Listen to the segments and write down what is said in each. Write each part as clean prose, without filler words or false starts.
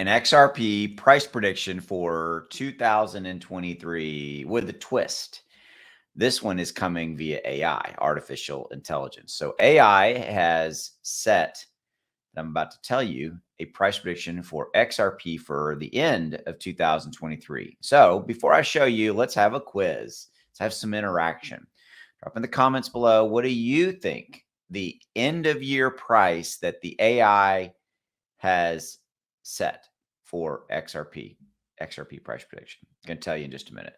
an XRP price prediction for 2023 with a twist. This one is coming via AI, artificial intelligence. So AI has set, I'm about to tell you, a price prediction for XRP for the end of 2023. So before I show you, let's have a quiz. Let's have some interaction. Drop in the comments below. What do you think the end of year price that the AI has set for XRP price prediction? I'm going to tell you in just a minute.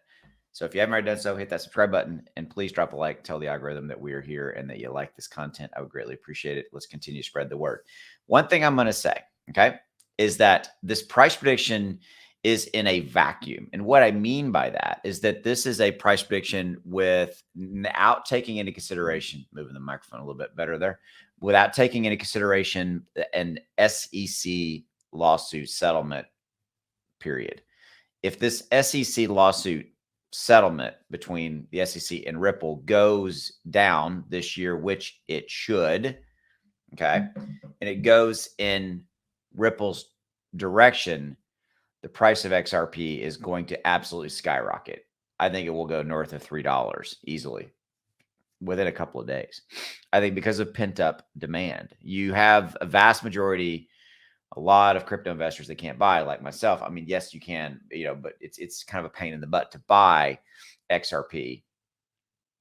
So if you haven't already done so, hit that subscribe button and please drop a like. Tell the algorithm that we are here and that you like this content. I would greatly appreciate it. Let's continue to spread the word. One thing I'm going to say, okay, is that this price prediction is in a vacuum. And what I mean by that is that this is a price prediction without taking into consideration, moving the microphone a little bit better there, without taking into consideration an SEC lawsuit settlement period. If this SEC lawsuit settlement between the SEC and Ripple goes down this year, which it should, okay, and it goes in Ripple's direction, the price of XRP is going to absolutely skyrocket. I think it will go north of $3 easily within a couple of days. I think because of pent-up demand. You have a vast majority, a lot of crypto investors that can't buy, like myself. I mean, yes, you can, but it's kind of a pain in the butt to buy XRP,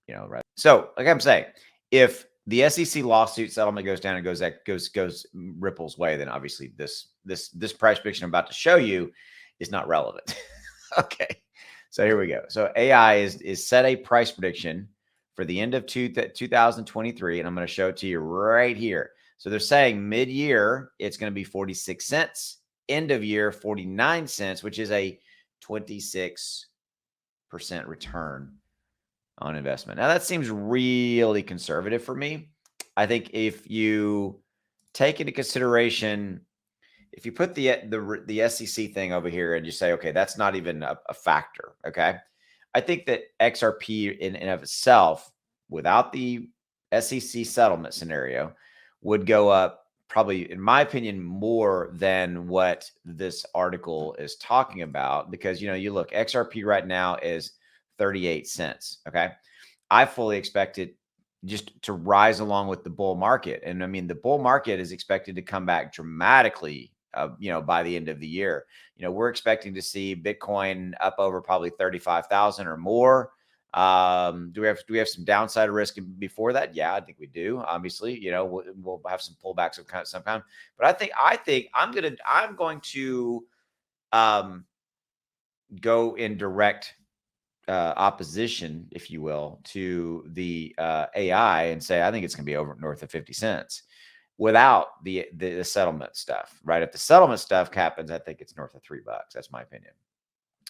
right? So, like I'm saying, if the SEC lawsuit settlement goes down and goes Ripple's way, then obviously this price prediction I'm about to show you is not relevant. Okay, so here we go. So AI is set a price prediction for the end of 2023, and I'm going to show it to you right here. So they're saying mid-year, it's going to be 46 cents. End of year, 49 cents, which is a 26% return on investment. Now, that seems really conservative for me. I think if you take into consideration, if you put the SEC thing over here and you say, okay, that's not even a factor, okay? I think that XRP in and of itself, without the SEC settlement scenario, would go up probably, in my opinion, more than what this article is talking about. Because, you look, XRP right now is 38 cents. Okay. I fully expect it just to rise along with the bull market. And I mean, the bull market is expected to come back dramatically, by the end of the year. We're expecting to see Bitcoin up over probably 35,000 or more. Do we have some downside risk before that? Yeah, I think we do. Obviously, we'll have some pullbacks of some kind. But I think I'm going to go in direct opposition, if you will, to the AI and say I think it's going to be over north of 50 cents without the settlement stuff. Right? If the settlement stuff happens, I think it's north of $3. That's my opinion.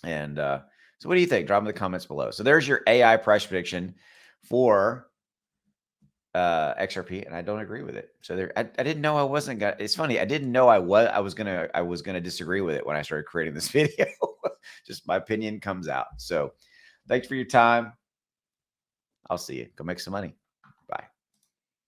And so what do you think? Drop in the comments below. So there's your AI price prediction for XRP, and I don't agree with it. So I didn't know I wasn't gonna. It's funny. I didn't know I was gonna disagree with it when I started creating this video. Just my opinion comes out. So thanks for your time. I'll see you. Go make some money.